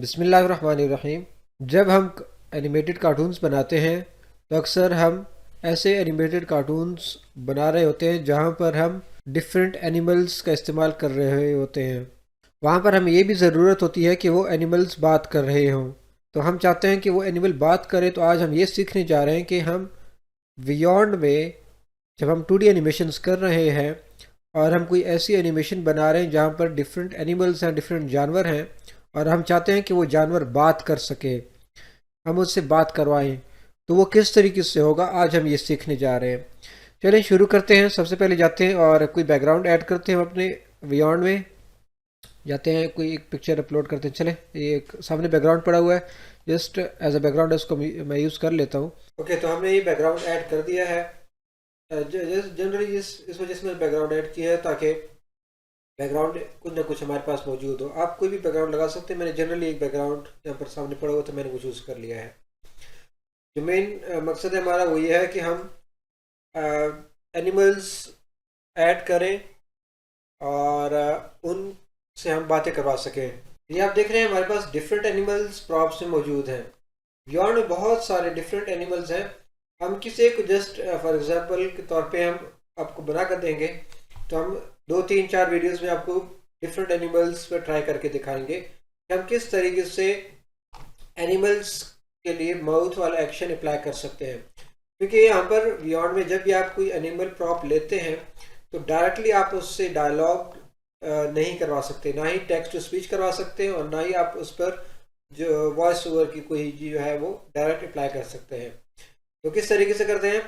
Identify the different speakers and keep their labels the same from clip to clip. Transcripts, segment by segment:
Speaker 1: बिस्मिल्लाहिर्रहमानिर्रहीम। जब हम एनिमेटेड कार्टून्स बनाते हैं तो अक्सर हम ऐसे एनिमेटेड कार्टून्स बना रहे होते हैं जहाँ पर हम डिफरेंट एनिमल्स का इस्तेमाल कर रहे होते हैं। वहाँ पर हमें ये भी ज़रूरत होती है कि वो एनिमल्स बात कर रहे हों। तो हम चाहते हैं कि वो एनिमल बात करे, तो आज हम ये सीखने जा रहे हैं कि हम बियॉन्ड में जब हम 2D एनिमेशंस कर रहे हैं और हम कोई ऐसी एनिमेशन बना रहे हैं जहाँ पर डिफरेंट एनिमल्स हैं, डिफरेंट जानवर हैं, और हम चाहते हैं कि वो जानवर बात कर सके, हम उससे बात करवाएं, तो वो किस तरीके से होगा, आज हम ये सीखने जा रहे हैं। चलिए शुरू करते हैं। सबसे पहले जाते हैं और कोई बैकग्राउंड ऐड करते हैं। हम अपने बियॉन्ड में जाते हैं, कोई एक पिक्चर अपलोड करते हैं। चले, ये एक सामने बैकग्राउंड पड़ा हुआ है, जस्ट एज अ बैकग्राउंड इसको मैं यूज़ कर लेता हूँ। ओके, तो हमने ये बैकग्राउंड ऐड कर दिया है। जनरली इस वजह से मैंने बैकग्राउंड ऐड किया है ताकि बैकग्राउंड कुछ ना कुछ हमारे पास मौजूद हो। आप कोई भी बैकग्राउंड लगा सकते हैं। मैंने जनरली एक बैकग्राउंड यहाँ पर सामने पड़ा हुआ तो मैंने वो चूज़ कर लिया है। जो मेन मकसद है हमारा वो ये है कि हम एनिमल्स ऐड करें और उनसे हम बातें करवा सकें। ये आप देख रहे हैं हमारे पास डिफरेंट एनिमल्स प्रॉप्स में मौजूद हैं। बियॉन्ड में बहुत सारे डिफरेंट एनिमल्स हैं। हम किसी को जस्ट फॉर एग्जांपल के तौर पे हम आपको बना कर देंगे, तो हम 2 3 4 वीडियोस में आपको डिफरेंट एनिमल्स पर ट्राई करके दिखाएंगे कि हम किस तरीके से एनिमल्स के लिए माउथ वाला एक्शन अप्लाई कर सकते हैं। क्योंकि यहाँ पर बियॉन्ड में जब भी आप कोई एनिमल प्रॉप लेते हैं तो डायरेक्टली आप उससे डायलॉग नहीं करवा सकते, ना ही टेक्स्ट टू स्पीच करवा सकते हैं, और ना ही आप उस पर जो वॉइस ओवर की कोई जो है वो डायरेक्ट अप्लाई कर सकते हैं। तो किस तरीके से करते हैं?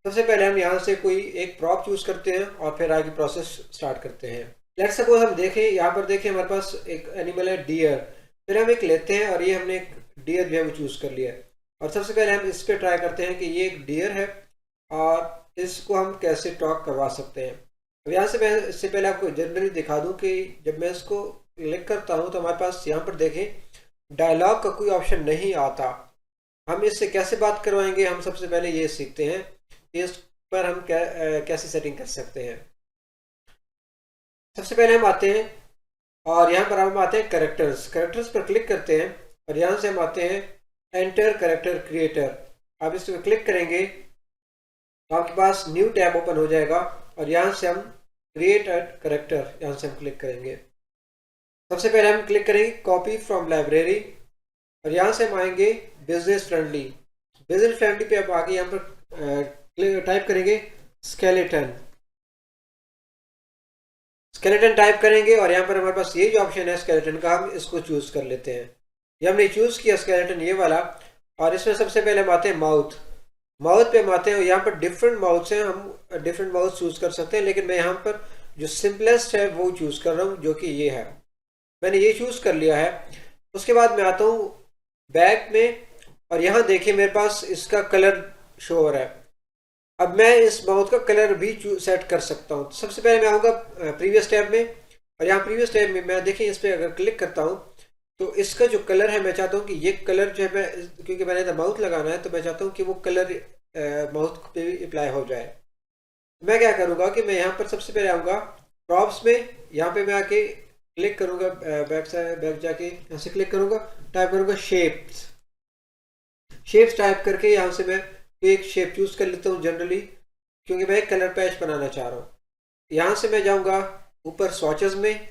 Speaker 1: सबसे पहले हम यहाँ से कोई एक प्रॉप चूज करते हैं और फिर आगे प्रोसेस स्टार्ट करते हैं। लेट्स सपोज हम देखें, यहाँ पर देखें हमारे पास एक एनिमल है डियर। फिर हम एक लेते हैं और ये हमने एक डियर जो है वो चूज कर लिया है, और सबसे पहले हम इस पर ट्राई करते हैं कि ये एक डियर है और इसको हम कैसे टॉक करवा सकते हैं। अब यहाँ से मैं इससे पहले आपको जनरली दिखा दूँ कि जब मैं इसको क्लिक करता हूँ तो हमारे पास यहाँ पर देखें डायलॉग का कोई ऑप्शन नहीं आता। हम इससे कैसे बात करवाएंगे, हम सबसे पहले ये सीखते हैं कि इस पर हम कैसे सेटिंग कर सकते हैं। सबसे पहले हम आते हैं और यहाँ पर हम आते हैं कैरेक्टर्स पर क्लिक करते हैं, और यहाँ से हम आते हैं एंटर कैरेक्टर क्रिएटर। आप इस पर क्लिक करेंगे तो आपके पास न्यू टैब ओपन हो जाएगा, और यहाँ से हम क्रिएट अ कैरेक्टर, यहाँ से हम क्लिक करेंगे। सबसे पहले हम क्लिक करेंगे कॉपी फ्रॉम लाइब्रेरी, और यहाँ से हम आएंगे बिजनेस फ्रेंडली पे आप आगे यहाँ पर टाइप करेंगे स्केलेटन टाइप करेंगे, और यहाँ पर हमारे पास ये जो ऑप्शन है स्केलेटन का, हम इसको चूज कर लेते हैं। ये हमने चूज किया स्केलेटन ये वाला, और इसमें सबसे पहले हम आते हैं माउथ पे हम आते हैं। यहाँ पर डिफरेंट माउथ्स हैं, हम डिफरेंट माउथ चूज कर सकते हैं, लेकिन मैं यहाँ पर जो सिंपलेस्ट है वो चूज कर रहा हूँ, जो कि ये है। मैंने ये चूज कर लिया है। उसके बाद मैं आता हूँ बैक में, और यहाँ देखिए मेरे पास इसका कलर शो हो रहा है। अब मैं इस माउथ का कलर भी सेट कर सकता हूँ। सबसे पहले मैं आऊँगा प्रीवियस टैब में, और यहाँ प्रीवियस टैब में मैं देखिए इस पर अगर क्लिक करता हूँ तो इसका जो कलर है, मैं चाहता हूँ कि ये कलर जो है, मैं क्योंकि मैंने तो माउथ लगाना है तो मैं चाहता हूँ कि वो कलर माउथ पे अप्लाई हो जाए। मैं क्या करूँगा कि मैं यहाँ पर सबसे पहले आऊँगा प्रॉप्स में, यहाँ पे मैं आके क्लिक करूँगा, बैक जाके यहाँ से क्लिक करूँगा, टाइप करूँगा शेप्स टाइप करके यहाँ से मैं एक शेप चूज कर लेता हूँ जनरली, क्योंकि मैं एक कलर पैच बनाना चाह रहा हूँ। यहाँ से मैं जाऊँगा ऊपर स्वॉचेस में,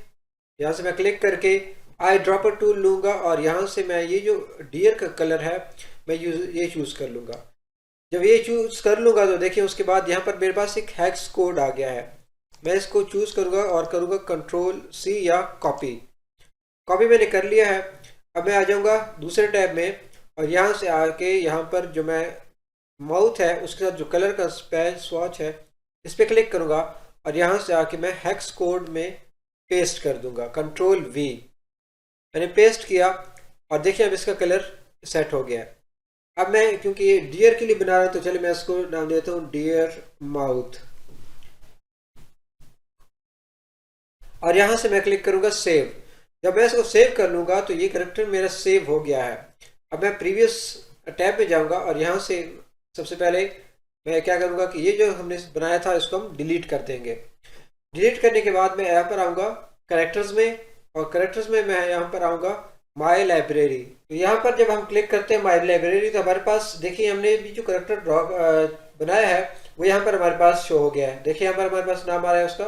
Speaker 1: यहाँ से मैं क्लिक करके आई ड्रॉपर टूल लूँगा, और यहाँ से मैं ये जो डियर का कलर है मैं ये चूज कर लूँगा। जब ये चूज कर लूँगा तो देखिए उसके बाद यहाँ पर मेरे पास एक हेक्स कोड आ गया है। मैं इसको चूज करूँगा और करूँगा Ctrl+C या कॉपी मैंने कर लिया है। अब मैं आ जाऊँगा दूसरे टैब में, और यहाँ से आके यहाँ पर जो मैं माउथ है उसके साथ जो कलर का स्वॉच है इस पर क्लिक करूँगा, और यहाँ से आके मैं हेक्स कोड में पेस्ट कर दूंगा, Ctrl+V। मैंने पेस्ट किया और देखिए अब इसका कलर सेट हो गया है। अब मैं क्योंकि ये डियर के लिए बना रहा हूँ तो चलिए मैं इसको नाम देता हूँ डियर माउथ, और यहाँ से मैं क्लिक करूँगा सेव। जब मैं इसको सेव कर लूँगा तो ये कैरेक्टर मेरा सेव हो गया है। अब मैं प्रीवियस टैब में जाऊँगा, और यहाँ से सबसे पहले मैं क्या करूँगा कि ये जो हमने बनाया था इसको हम डिलीट कर देंगे। डिलीट करने के बाद मैं यहाँ पर आऊँगा कैरेक्टर्स में, और कैरेक्टर्स में मैं यहाँ पर आऊँगा माई लाइब्रेरी। तो यहाँ पर जब हम क्लिक करते हैं माई लाइब्रेरी तो हमारे पास देखिए हमने भी जो करेक्टर ड्रॉ बनाया है वो यहाँ पर हमारे पास शो हो गया है। देखिए यहाँ पर हमारे पास नाम आ रहा है उसका,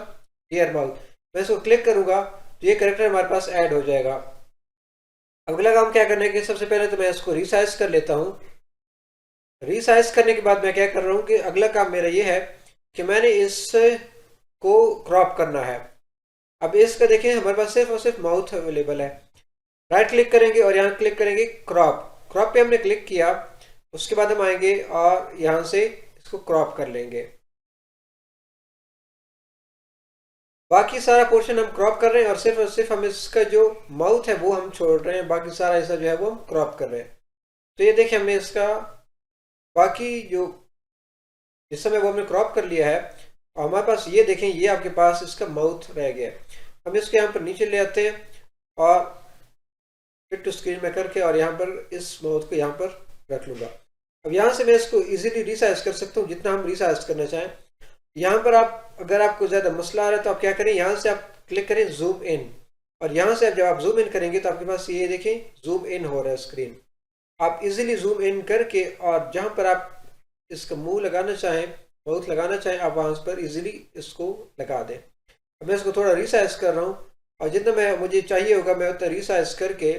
Speaker 1: डियर माउथ। मैं इसको क्लिक करूंगा तो ये करेक्टर हमारे पास ऐड हो जाएगा। अगला काम क्या करने के, सबसे पहले तो मैं इसको रिसाइज कर लेता हूँ। रिसाइज करने के बाद मैं क्या कर रहा हूँ कि अगला काम मेरा ये है कि मैंने इसको क्रॉप करना है। अब इसका देखिए हमारे पास सिर्फ और सिर्फ माउथ अवेलेबल है। राइट क्लिक करेंगे और यहाँ क्लिक करेंगे क्रॉप। क्रॉप पे हमने क्लिक किया, उसके बाद हम आएंगे और यहाँ से इसको क्रॉप कर लेंगे। बाकी सारा पोर्शन हम क्रॉप कर रहे हैं और सिर्फ हम इसका जो माउथ है वो हम छोड़ रहे हैं, बाकी सारा हिस्सा जो है वो हम क्रॉप कर रहे हैं। तो ये देखिए हमने इसका बाकी जो हिस्सा में वो हमने क्रॉप कर लिया है और हमारे पास ये देखें ये आपके पास इसका माउथ रह गया है। हम इसको यहाँ पर नीचे ले आते हैं और फिट टू स्क्रीन में करके और यहाँ पर इस माउथ को यहाँ पर रख लूंगा। अब यहाँ से मैं इसको इजीली रिसाइज कर सकता हूँ जितना हम रिसाइज करना चाहें। यहाँ पर आप अगर आपको ज़्यादा मसला आ रहा है तो आप क्या करें, यहाँ से आप क्लिक करें जूम इन और यहाँ से जब आप जूम इन करेंगे तो आपके पास ये देखें जूम इन हो रहा है स्क्रीन। आप इजीली जूम इन करके और जहाँ पर आप इसका मुंह लगाना चाहें, माउथ लगाना चाहें, आप वहाँ पर इजीली इसको लगा दें। अब मैं इसको थोड़ा रिसाइज कर रहा हूँ और जितना मैं मुझे चाहिए होगा मैं उतना रिसाइज करके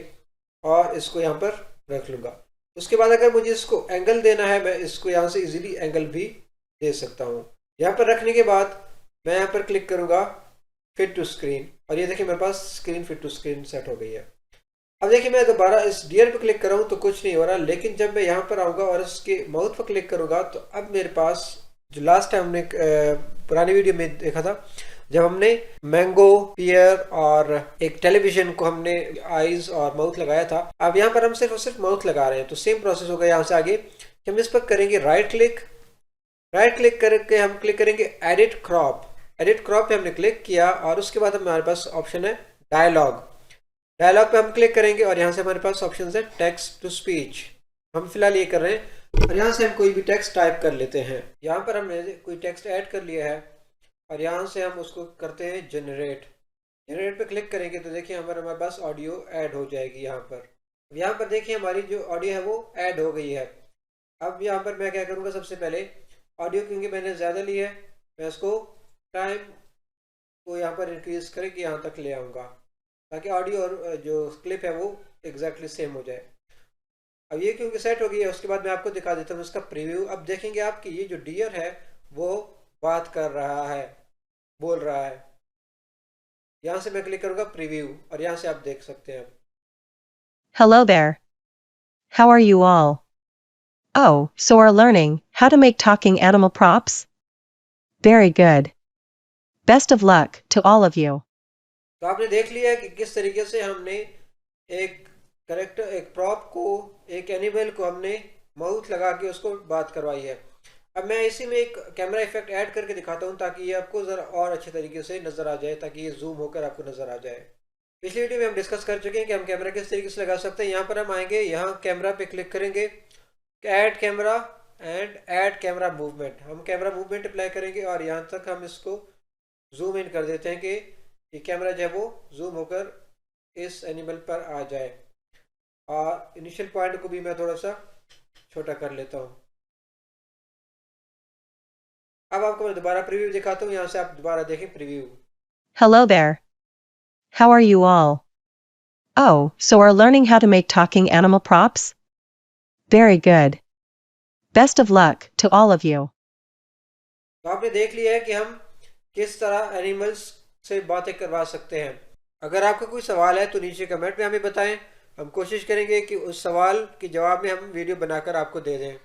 Speaker 1: और इसको यहाँ पर रख लूँगा। उसके बाद अगर मुझे इसको एंगल देना है मैं इसको यहाँ से इजीली एंगल भी दे सकता हूँ। यहाँ पर रखने के बाद मैं यहाँ पर क्लिक करूँगा फिट टू स्क्रीन और ये देखिए मेरे पास screen fit to screen set हो गई है। अब देखिए मैं दोबारा इस डियर पर क्लिक कर रहा हूँ तो कुछ नहीं हो रहा, लेकिन जब मैं यहाँ पर आऊँगा और इसके माउथ पर क्लिक करूँगा तो अब मेरे पास जो लास्ट टाइम हमने पुरानी वीडियो में देखा था जब हमने मैंगो, पियर और एक टेलीविजन को हमने आईज और माउथ लगाया था, अब यहाँ पर हम सिर्फ और सिर्फ माउथ लगा रहे हैं। तो सेम प्रोसेस होगा यहाँ से आगे कि हम इस पर करेंगे राइट क्लिक करके हम क्लिक करेंगे एडिट क्रॉप। एडिट क्रॉप पे हमने क्लिक किया और उसके बाद हमारे पास ऑप्शन है डायलॉग पे हम क्लिक करेंगे और यहाँ से हमारे पास ऑप्शन है टेक्स्ट टू स्पीच। हम फिलहाल ये कर रहे हैं और यहाँ से हम कोई भी टेक्स्ट टाइप कर लेते हैं। यहाँ पर हमने कोई टेक्स्ट ऐड कर लिया है और यहाँ से हम उसको करते हैं जनरेट पे क्लिक करेंगे तो देखिए हमारे पास ऑडियो ऐड हो जाएगी। यहाँ पर देखिए हमारी जो ऑडियो है वो ऐड हो गई है। अब यहाँ पर मैं क्या करूँगा, सबसे पहले ऑडियो क्योंकि मैंने ज़्यादा ली है मैं इसको टाइम को यहाँ पर इंक्रीज करके यहाँ तक ले आऊँगा ताकि ऑडियो और जो क्लिप है वो एग्जैक्टली सेम हो जाए। अब ये क्योंकि सेट हो गई है उसके बाद मैं आपको दिखा देता हूँ इसका प्रीव्यू। अब देखेंगे आप कि ये जो डियर है वो बात कर रहा है, बोल रहा है। यहाँ से मैं क्लिक करूँगा प्रीव्यू और यहाँ से आप देख सकते हैं।
Speaker 2: Hello there. How are you all? Oh, so are learning how to make talking animal props? Very good. Best of luck to all of you.
Speaker 1: तो आपने देख लिया है कि किस तरीके से हमने एक प्रॉप को, एक एनिमल को हमने माउथ लगा के उसको बात करवाई है। अब मैं इसी में एक कैमरा इफेक्ट ऐड करके दिखाता हूँ ताकि ये आपको ज़रा और अच्छे तरीके से नज़र आ जाए, ताकि ये जूम होकर आपको नज़र आ जाए। पिछली वीडियो में हम डिस्कस कर चुके हैं कि हम कैमरा किस तरीके से लगा सकते हैं। यहाँ पर हम आएंगे, यहाँ कैमरा पे क्लिक करेंगे, add camera and add camera movement. हम कैमरा मूवमेंट अप्लाई करेंगे और यहाँ तक हम इसको जूम इन कर देते हैं कि ये कैमरा जो है वो जूम होकर इस एनिमल पर आ जाए। और इनिशियल पॉइंट को भी मैं थोड़ा सा छोटा कर लेता हूँ। अब आपको मैं दोबारा प्रीव्यू दिखाता हूँ, यहाँ से आप दोबारा देखें preview.
Speaker 2: Hello there. How are you all? Oh, so are learning how to make talking animal props? Very good. Best of luck to all of you.
Speaker 1: तो आपने देख लिया है कि हम किस तरह एनिमल्स से बातें करवा सकते हैं। अगर आपका कोई सवाल है तो नीचे कमेंट में हमें बताएं, हम कोशिश करेंगे कि उस सवाल के जवाब में हम वीडियो बनाकर आपको दे दें।